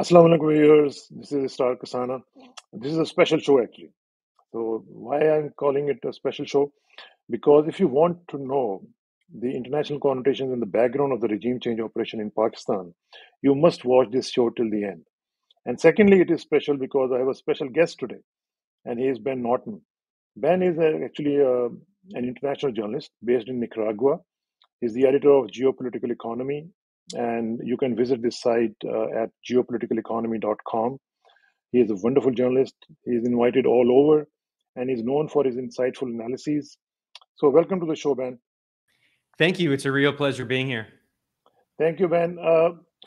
Assalamu alaikum viewers. This is Israr Kasana. This is a special show actually. So why I'm calling it a special show? Because if you want to know the international connotations and the background of the regime change operation in Pakistan, you must watch this show till the end. And secondly, it is special because I have a special guest today, and he is Ben Norton. Ben is actually an international journalist based in Nicaragua. He's the editor of Geopolitical Economy, and you can visit this site at geopoliticaleconomy.com. He is a wonderful journalist. He is invited all over, and he's known for his insightful analyses. So, welcome to the show, Ben. Thank you. It's a real pleasure being here. Thank you, Ben.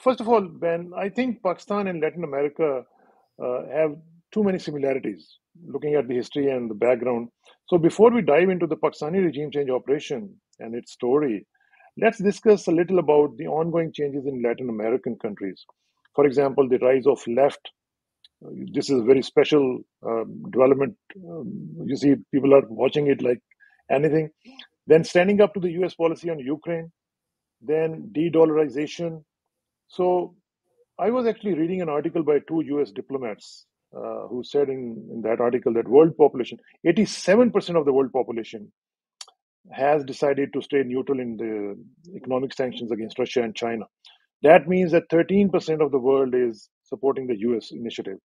First of all, Ben, I think Pakistan and Latin America have too many similarities, looking at the history and the background. So, before we dive into the Pakistani regime change operation and its story, let's discuss a little about the ongoing changes in Latin American countries. For example, the rise of left. This is a very special development. You see, people are watching it like anything. Then standing up to the US policy on Ukraine, then de dollarization. So, I was actually reading an article by two US diplomats who said in that article that world population, 87% of the world population has decided to stay neutral in the economic sanctions against Russia and China. That means that 13% of the world is supporting the US initiative.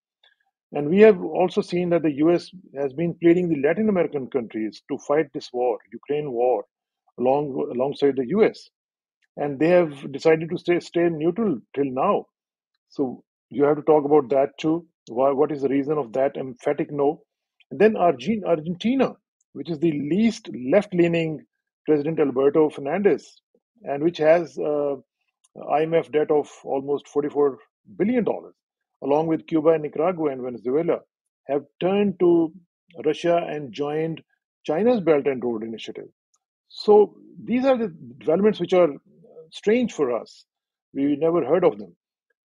And we have also seen that the US has been pleading the Latin American countries to fight this war, Ukraine war, alongside the US. And they have decided to stay neutral till now. So you have to talk about that too. What is the reason of that emphatic no? And then Argentina, which is the least left-leaning President Alberto Fernandez, and which has IMF debt of almost $44 billion, along with Cuba and Nicaragua and Venezuela, have turned to Russia and joined China's Belt and Road Initiative. So these are the developments which are strange for us. We never heard of them.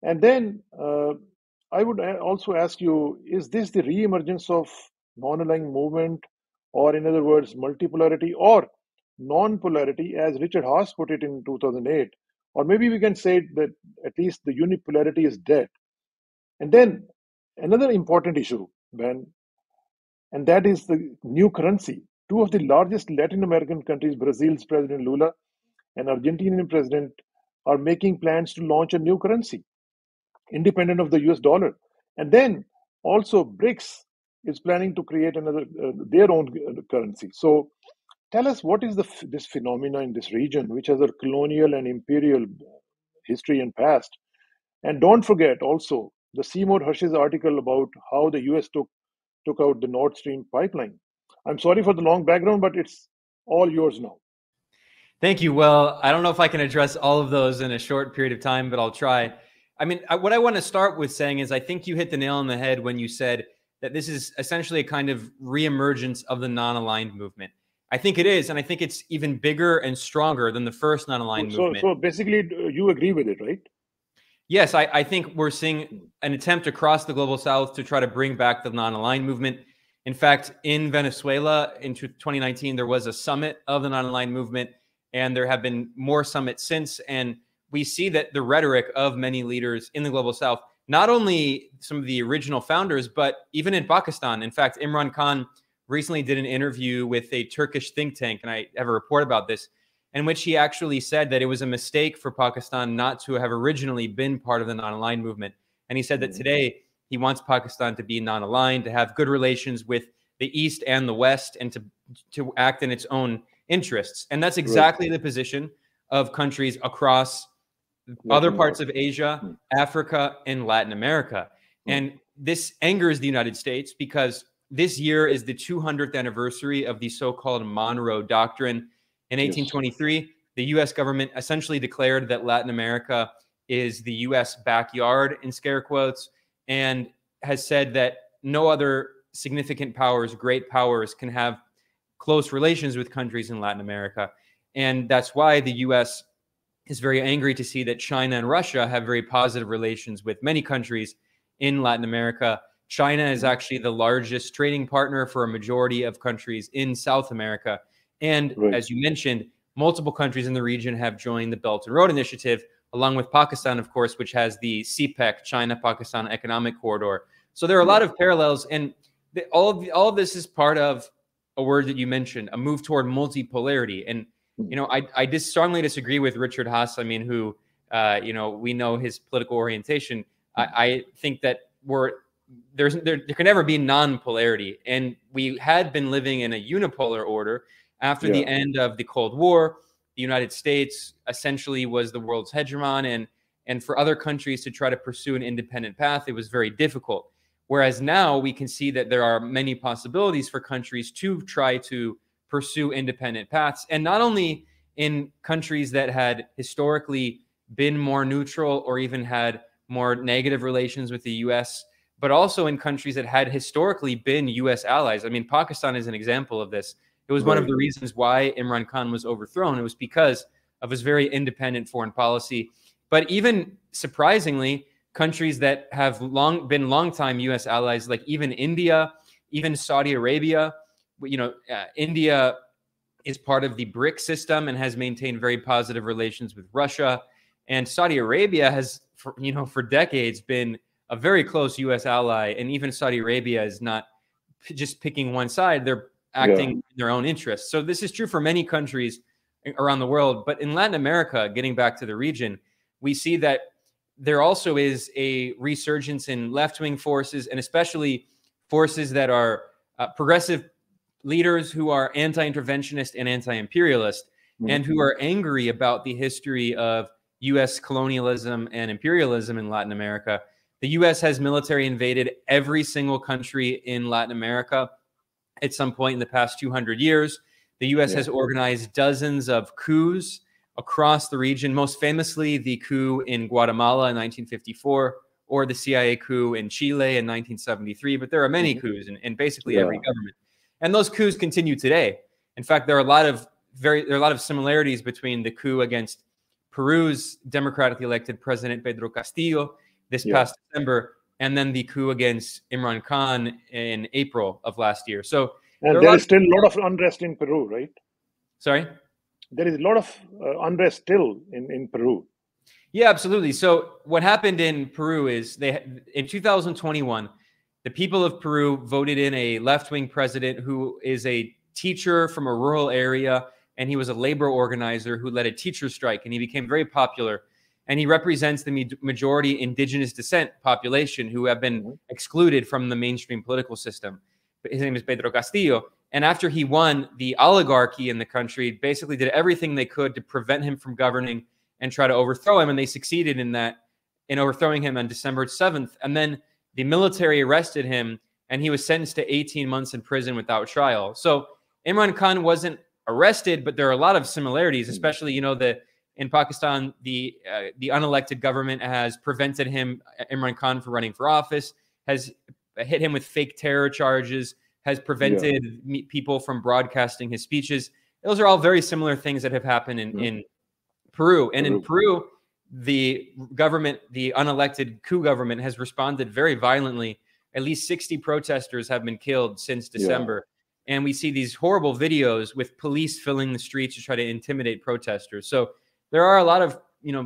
And then I would also ask you, is this the re-emergence of non-aligned movement, or in other words, multipolarity or non-polarity, as Richard Haas put it in 2008? Or maybe we can say that at least the unipolarity is dead. And then another important issue, Ben, and that is the new currency. Two of the largest Latin American countries, Brazil's President Lula and Argentinian President, are making plans to launch a new currency independent of the US dollar. And then also BRICS is planning to create their own currency. So tell us, what is this phenomena in this region, which has a colonial and imperial history and past? And don't forget also the Seymour Hersh's article about how the US took out the Nord Stream pipeline. I'm sorry for the long background, but it's all yours now. Thank you. Well, I don't know if I can address all of those in a short period of time, but I'll try. I mean, what I want to start with saying is I think you hit the nail on the head when you said that this is essentially a kind of reemergence of the non-aligned movement. I think it is, and I think it's even bigger and stronger than the first non-aligned movement. So basically, you agree with it, right? Yes, I think we're seeing an attempt across the global south to try to bring back the non-aligned movement. In fact, in Venezuela in 2019, there was a summit of the non-aligned movement, and there have been more summits since. And we see that the rhetoric of many leaders in the global south, not only some of the original founders, but even in Pakistan. In fact, Imran Khan recently did an interview with a Turkish think tank, and I have a report about this, in which he actually said that it was a mistake for Pakistan not to have originally been part of the non-aligned movement. And he said that today he wants Pakistan to be non-aligned, to have good relations with the East and the West, and to act in its own interests. And that's exactly the position of countries across other parts of Asia, Africa, and Latin America. And this angers the United States because this year is the 200th anniversary of the so-called Monroe Doctrine. In 1823, the U.S. government essentially declared that Latin America is the U.S. backyard, in scare quotes, and has said that no other significant powers, great powers, can have close relations with countries in Latin America. And that's why the U.S. is very angry to see that China and Russia have very positive relations with many countries in Latin America. China is actually the largest trading partner for a majority of countries in South America. And as you mentioned, multiple countries in the region have joined the Belt and Road Initiative, along with Pakistan, of course, which has the CPEC, China-Pakistan Economic Corridor. So there are a lot of parallels, and all of this is part of a word that you mentioned, a move toward multipolarity. And I strongly disagree with Richard Haas. I mean, who we know his political orientation. I think that there can never be non-polarity, and we had been living in a unipolar order after the end of the Cold War. The United States essentially was the world's hegemon, and for other countries to try to pursue an independent path, it was very difficult. Whereas now we can see that there are many possibilities for countries to try to pursue independent paths, and not only in countries that had historically been more neutral or even had more negative relations with the U.S., but also in countries that had historically been U.S. allies. I mean, Pakistan is an example of this. It was one of the reasons why Imran Khan was overthrown. It was because of his very independent foreign policy. But even surprisingly, countries that have been longtime U.S. allies, like even India, even Saudi Arabia, India is part of the BRIC system and has maintained very positive relations with Russia. And Saudi Arabia has, for decades been a very close U.S. ally. And even Saudi Arabia is not just picking one side. They're acting in their own interests. So this is true for many countries around the world. But in Latin America, getting back to the region, we see that there also is a resurgence in left-wing forces, and especially forces that are progressive leaders who are anti-interventionist and anti-imperialist, and who are angry about the history of U.S. colonialism and imperialism in Latin America. The U.S. has military invaded every single country in Latin America at some point in the past 200 years. The U.S. has organized dozens of coups across the region, most famously the coup in Guatemala in 1954, or the CIA coup in Chile in 1973. But there are many coups in basically every government. And those coups continue today. In fact, there are a lot of similarities between the coup against Peru's democratically elected president, Pedro Castillo, this past December, and then the coup against Imran Khan in April of last year. So there is still a lot of unrest in Peru, right? Sorry? There is a lot of unrest still in Peru. Yeah, absolutely. So what happened in Peru is in 2021, the people of Peru voted in a left-wing president who is a teacher from a rural area, and he was a labor organizer who led a teacher strike, and he became very popular. And he represents the majority indigenous descent population who have been excluded from the mainstream political system. His name is Pedro Castillo. And after he won, the oligarchy in the country basically did everything they could to prevent him from governing and try to overthrow him. And they succeeded in overthrowing him on December 7th. And then the military arrested him, and he was sentenced to 18 months in prison without trial. So Imran Khan wasn't arrested, but there are a lot of similarities, especially, in Pakistan, the unelected government has prevented Imran Khan, from running for office, has hit him with fake terror charges, has prevented people from broadcasting his speeches. Those are all very similar things that have happened in Peru. And in Peru, the government, the unelected coup government, has responded very violently. At least 60 protesters have been killed since December. And we see these horrible videos with police filling the streets to try to intimidate protesters. So there are a lot of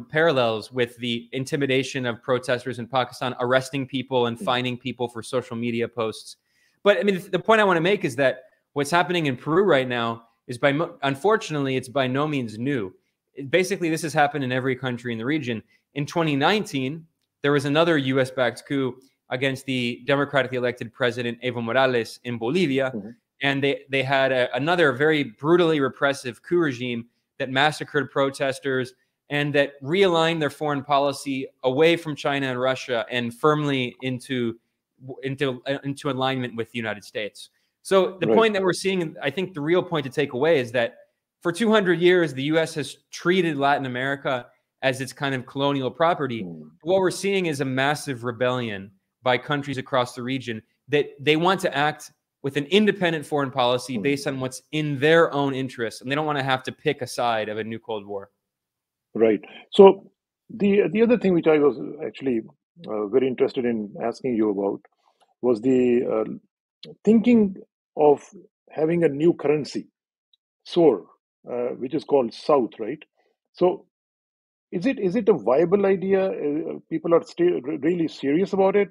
parallels with the intimidation of protesters in Pakistan, arresting people and fining people for social media posts. But I mean, the point I want to make is that what's happening in Peru right now is unfortunately, it's by no means new. Basically, this has happened in every country in the region. In 2019, there was another U.S.-backed coup against the democratically elected president Evo Morales in Bolivia. And they had another very brutally repressive coup regime that massacred protesters and that realigned their foreign policy away from China and Russia and firmly into alignment with the United States. So the point that we're seeing, I think the real point to take away is that for 200 years, the U.S. has treated Latin America as its kind of colonial property. What we're seeing is a massive rebellion by countries across the region that they want to act with an independent foreign policy based on what's in their own interests, and they don't want to have to pick a side of a new Cold War. Right. So the other thing which I was actually very interested in asking you about was the thinking of having a new currency, SOR, which is called South, right? So Is it a viable idea? People are still really serious about it,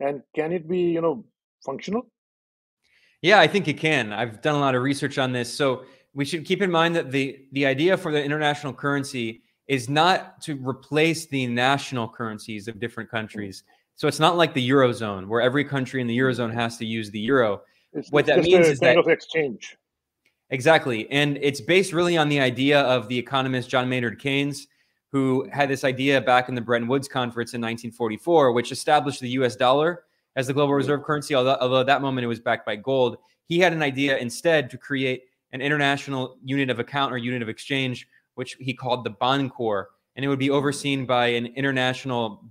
and can it be functional? Yeah, I think it can. I've done a lot of research on this. So we should keep in mind that the idea for the international currency is not to replace the national currencies of different Mm, countries. So it's not like the Eurozone, where every country in the mm. Eurozone has to use the euro. What It's that just means a is kind that of exchange. exactly. And it's based really on the idea of the economist John Maynard Keynes, who had this idea back in the Bretton Woods Conference in 1944, which established the US dollar as the global Right. reserve currency, although at that moment it was backed by gold. He had an idea instead to create an international unit of account or unit of exchange, which he called the Bond Corps. And it would be overseen by an international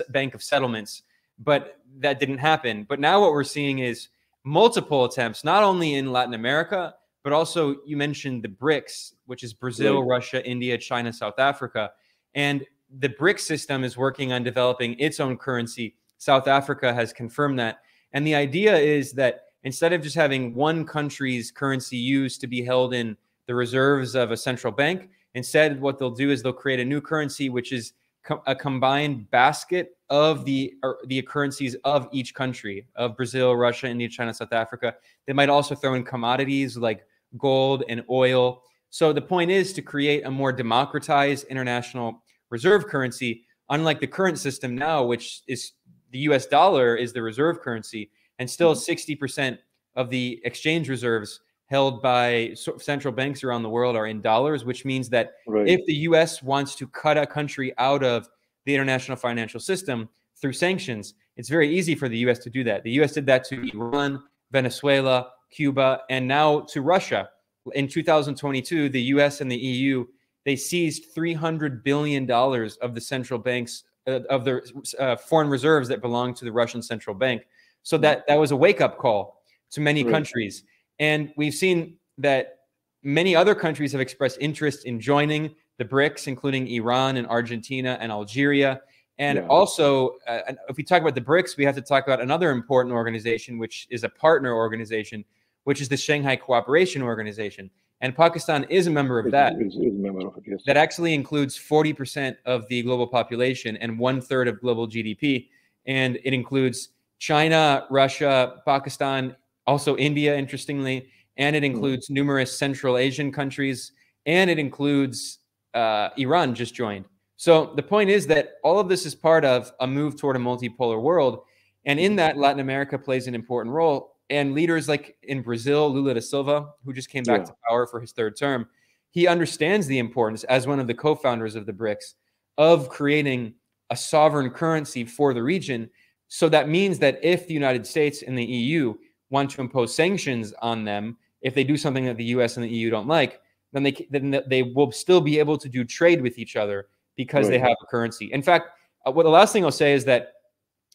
bank of settlements. But that didn't happen. But now what we're seeing is multiple attempts, not only in Latin America, but also you mentioned the BRICS, which is Brazil, Right. Russia, India, China, South Africa. And the BRICS system is working on developing its own currency. South Africa has confirmed that. And the idea is that instead of just having one country's currency used to be held in the reserves of a central bank, instead what they'll do is they'll create a new currency, which is a combined basket of the currencies of each country, of Brazil, Russia, India, China, South Africa. They might also throw in commodities like gold and oil. So the point is to create a more democratized international reserve currency, unlike the current system now, which is the US dollar is the reserve currency, and still 60% of the exchange reserves held by central banks around the world are in dollars, which means that Right. if the US wants to cut a country out of the international financial system through sanctions, it's very easy for the US to do that. The US did that to Iran, Venezuela, Cuba, and now to Russia. In 2022, the US and the EU, they seized $300 billion of the central banks of their foreign reserves that belong to the Russian central bank. So that was a wake-up call to many Right. countries. And we've seen that many other countries have expressed interest in joining the BRICS, including Iran and Argentina and Algeria. And Yeah. also, if we talk about the BRICS, we have to talk about another important organization, which is a partner organization, which is the Shanghai Cooperation Organization. And Pakistan is a member of that. Is a member of it, yes. That actually includes 40% of the global population and 1/3 of global GDP. And it includes China, Russia, Pakistan, also India, interestingly, and it includes numerous Central Asian countries, and it includes Iran just joined. So the point is that all of this is part of a move toward a multipolar world. And in that, Latin America plays an important role. And leaders like in Brazil, Lula da Silva, who just came back Yeah. to power for his third term, he understands the importance, as one of the co-founders of the BRICS, of creating a sovereign currency for the region. So that means that if the United States and the EU want to impose sanctions on them, if they do something that the US and the EU don't like, then they will still be able to do trade with each other because they Right. have a currency. In fact, what the last thing I'll say is that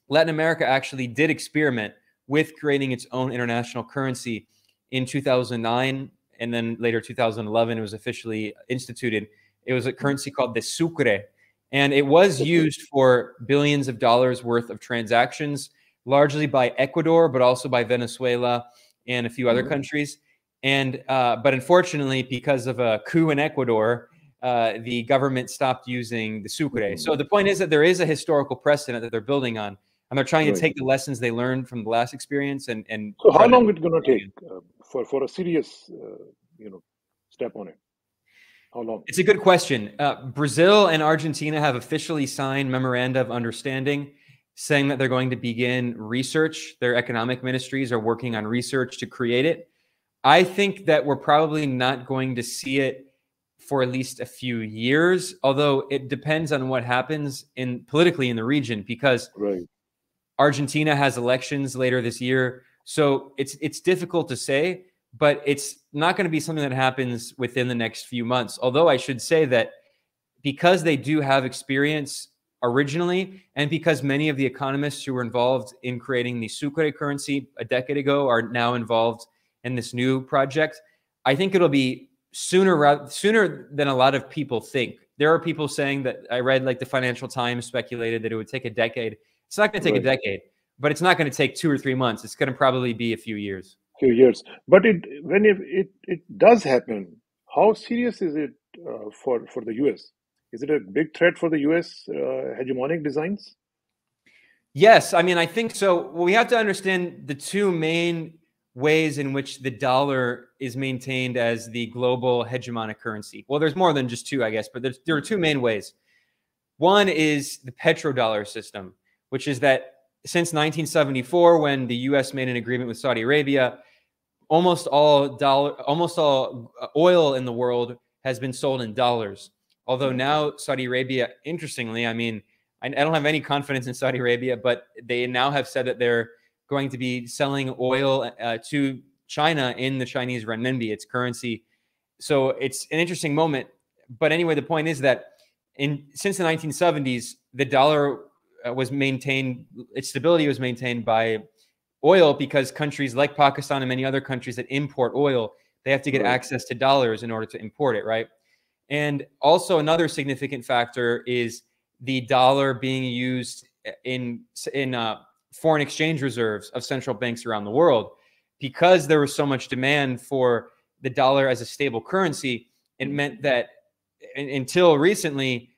Latin America actually did experiment with creating its own international currency in 2009, and then later 2011 it was officially instituted. It was a currency called the Sucre, and it was used for billions of dollars worth of transactions, largely by Ecuador, but also by Venezuela and a few other countries. And but unfortunately, because of a coup in Ecuador, the government stopped using the Sucre. So the point is that there is a historical precedent that they're building on, and they're trying to Right. take the lessons they learned from the last experience and So how try to long it's going to take for a serious step on it? How long? It's a good question. Brazil and Argentina have officially signed memoranda of understanding saying that they're going to begin research. Their economic ministries are working on research to create it. I think that we're probably not going to see it for at least a few years, although it depends on what happens politically in the region, because Right. Argentina has elections later this year. So it's difficult to say, but it's not going to be something that happens within the next few months. Although I should say that because they do have experience originally, and because many of the economists who were involved in creating the Sucre currency a decade ago are now involved in this new project, I think it'll be sooner than a lot of people think. There are people saying that I read, like the Financial Times speculated that it would take a decade. It's not going to take a decade, but it's not going to take 2 or 3 months. It's going to probably be a few years. Few years. But when it does happen, how serious is it for the US? Is it a big threat for the US hegemonic designs? Yes, I mean, I think so. Well, we have to understand the two main ways in which the dollar is maintained as the global hegemonic currency. Well, there's more than just two, I guess, but there are two main ways. One is the petrodollar system, which is that since 1974, when the U.S. made an agreement with Saudi Arabia, almost all oil in the world has been sold in dollars. Although now Saudi Arabia, interestingly, I mean, I don't have any confidence in Saudi Arabia, but they now have said that they're going to be selling oil to China in the Chinese renminbi, its currency. So it's an interesting moment. But anyway, the point is that since the 1970s, the dollar was maintained, its stability was maintained by oil, because countries like Pakistan and many other countries that import oil, they have to get access to dollars in order to import it, right? And also another significant factor is the dollar being used in foreign exchange reserves of central banks around the world. Because there was so much demand for the dollar as a stable currency, it meant that until recently,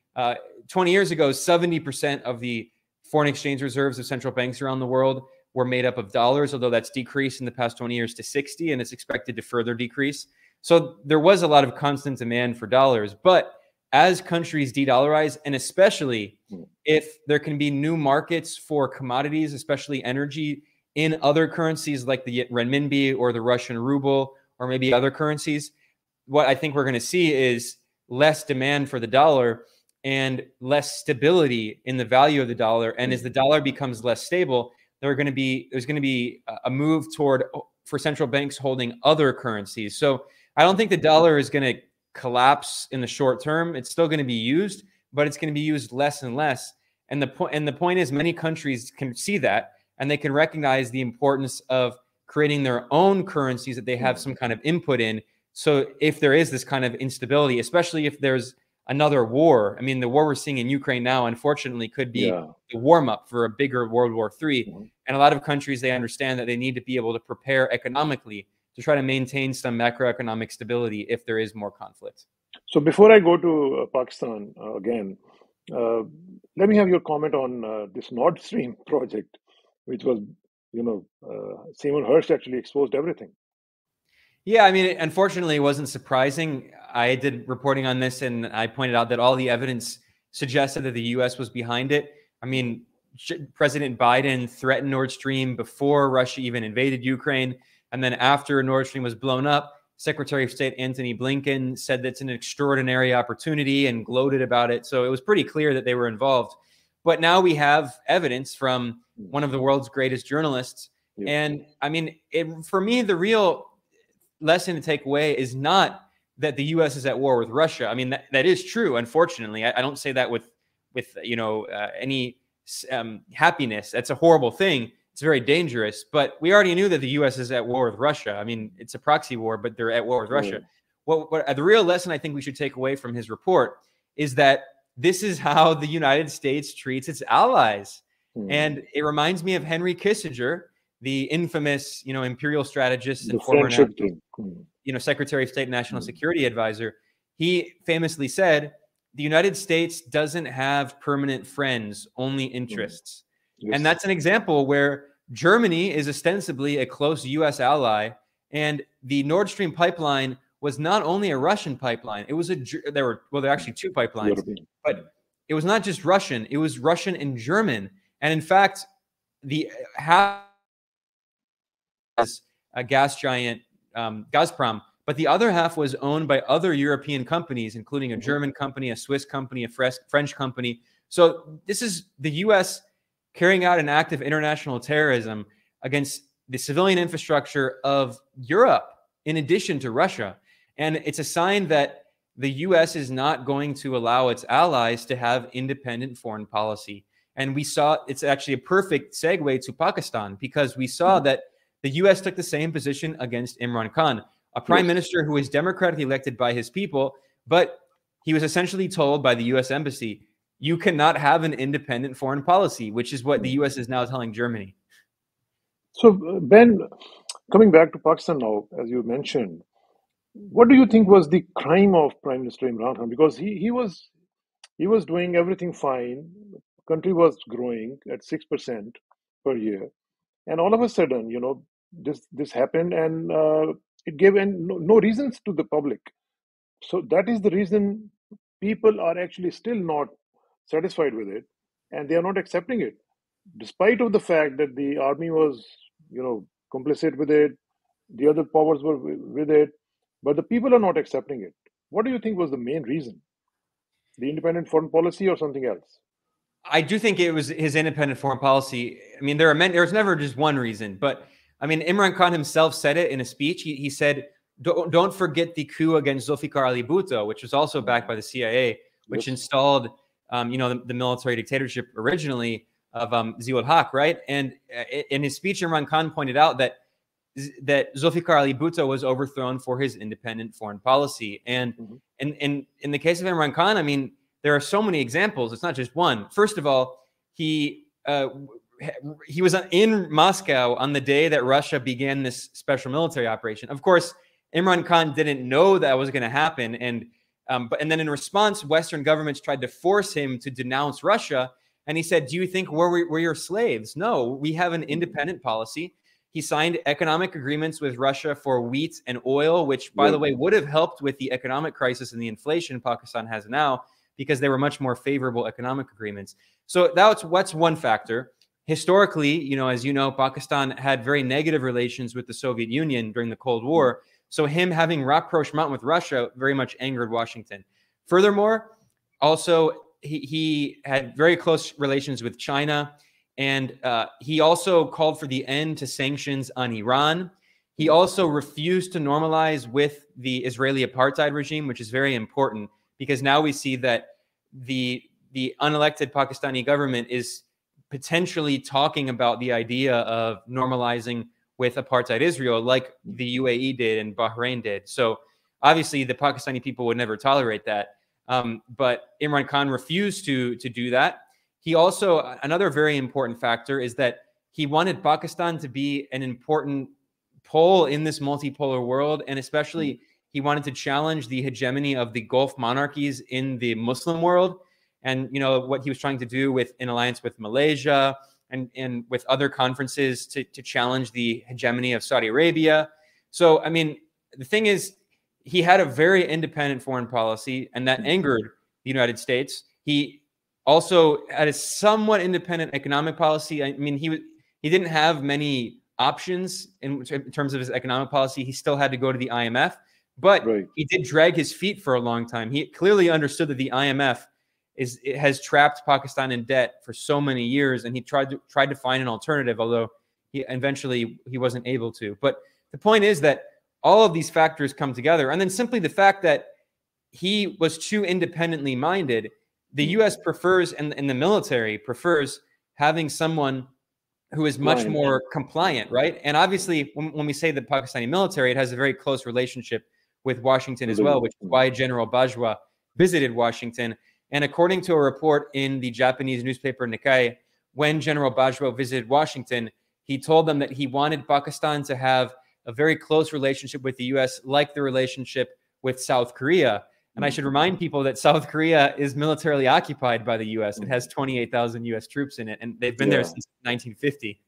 20 years ago, 70% of the foreign exchange reserves of central banks around the world were made up of dollars, although that's decreased in the past 20 years to 60, and it's expected to further decrease. So there was a lot of constant demand for dollars. But as countries de-dollarize, and especially if there can be new markets for commodities, especially energy, in other currencies like the renminbi or the Russian ruble or maybe other currencies, what I think we're going to see is less demand for the dollar and less stability in the value of the dollar. And as the dollar becomes less stable, there's going to be a move for central banks holding other currencies. So I don't think the dollar is going to collapse in the short term. It's still going to be used, but it's going to be used less and less. And the point is, many countries can see that, and they can recognize the importance of creating their own currencies that they have some kind of input in. So if there is this kind of instability, especially if there's another war, I mean, the war we're seeing in Ukraine now, unfortunately, could be the warm-up for a bigger World War III. And a lot of countries, they understand that they need to be able to prepare economically to try to maintain some macroeconomic stability if there is more conflict. So before I go to Pakistan again, let me have your comment on this Nord Stream project, which was, Simon Hirsch actually exposed everything. Yeah, I mean, unfortunately, it wasn't surprising. I did reporting on this, and I pointed out that all the evidence suggested that the U.S. was behind it. I mean, President Biden threatened Nord Stream before Russia even invaded Ukraine. And then after Nord Stream was blown up, Secretary of State Antony Blinken said that's an extraordinary opportunity and gloated about it. So it was pretty clear that they were involved. But now we have evidence from one of the world's greatest journalists. Yeah. And I mean, for me, the real lesson to take away is not that the U.S. is at war with Russia. I mean, that is true. Unfortunately, I don't say that with any happiness. That's a horrible thing. It's very dangerous. But we already knew that the U.S. is at war with Russia. I mean, it's a proxy war, but they're at war with Russia. What the real lesson I think we should take away from his report is that this is how the United States treats its allies. And it reminds me of Henry Kissinger, the infamous, imperial strategist and former Secretary of State and National Security Advisor. He famously said, the United States doesn't have permanent friends, only interests. Yes. And that's an example where Germany is ostensibly a close U.S. ally, and the Nord Stream pipeline was not only a Russian pipeline. It was there are actually two pipelines, but it was not just Russian. It was Russian and German. And in fact, the half is a gas giant, Gazprom, but the other half was owned by other European companies, including a German company, a Swiss company, a French company. So this is the U.S. carrying out an act of international terrorism against the civilian infrastructure of Europe, in addition to Russia. And it's a sign that the U.S. is not going to allow its allies to have independent foreign policy. And we saw, it's actually a perfect segue to Pakistan, because we saw that the U.S. took the same position against Imran Khan, a prime minister who was democratically elected by his people, but he was essentially told by the U.S. embassy, you cannot have an independent foreign policy, which is what the U.S. is now telling Germany. So, Ben, coming back to Pakistan now, as you mentioned, what do you think was the crime of Prime Minister Imran Khan? Because he was He was doing everything fine. Country was growing at 6% per year, and all of a sudden, this happened, and it gave no reasons to the public. So that is the reason people are actually still not satisfied with it, and they are not accepting it, despite of the fact that the army was, complicit with it, the other powers were with it, but the people are not accepting it. What do you think was the main reason? The independent foreign policy or something else? I do think it was his independent foreign policy. I mean, there's never just one reason, but I mean, Imran Khan himself said it in a speech. He said, don't forget the coup against Zulfikar Ali Bhutto, which was also backed by the CIA, which Yes. installed, the military dictatorship originally of Ziaul Haq, right? And in his speech, Imran Khan pointed out that Zulfikar Ali Bhutto was overthrown for his independent foreign policy. And in the case of Imran Khan, I mean, there are so many examples. It's not just one. First of all, he was in Moscow on the day that Russia began this special military operation. Of course, Imran Khan didn't know that was going to happen, and then in response, Western governments tried to force him to denounce Russia. And he said, "Do you think we're your slaves? No, we have an independent policy." He signed economic agreements with Russia for wheat and oil, which, by the way, would have helped with the economic crisis and the inflation Pakistan has now, because they were much more favorable economic agreements. So that's one factor. Historically, as you know, Pakistan had very negative relations with the Soviet Union during the Cold War. So him having rapprochement with Russia very much angered Washington. Furthermore, also, he had very close relations with China. And he also called for the end to sanctions on Iran. He also refused to normalize with the Israeli apartheid regime, which is very important, because now we see that the unelected Pakistani government is potentially talking about the idea of normalizing with apartheid Israel, like the UAE did and Bahrain did. So obviously the Pakistani people would never tolerate that. But Imran Khan refused to do that. He also, another very important factor is that he wanted Pakistan to be an important pole in this multipolar world, and especially he wanted to challenge the hegemony of the Gulf monarchies in the Muslim world. And what he was trying to do with in alliance with Malaysia and with other conferences to challenge the hegemony of Saudi Arabia. So, I mean, the thing is, he had a very independent foreign policy, and that angered the United States. He also had a somewhat independent economic policy. I mean, he didn't have many options in terms of his economic policy. He still had to go to the IMF, but he did drag his feet for a long time. He clearly understood that the IMF has trapped Pakistan in debt for so many years, and he tried to find an alternative, although he wasn't able to. But the point is that all of these factors come together, and then simply the fact that he was too independently minded. The U.S. prefers, and the military prefers, having someone who is much more compliant, right? And obviously, when we say the Pakistani military, it has a very close relationship with Washington as well, which is why General Bajwa visited Washington. And according to a report in the Japanese newspaper Nikkei, when General Bajwa visited Washington, he told them that he wanted Pakistan to have a very close relationship with the U.S., like the relationship with South Korea. And I should remind people that South Korea is militarily occupied by the U.S. It has 28,000 U.S. troops in it, and they've been there since 1950.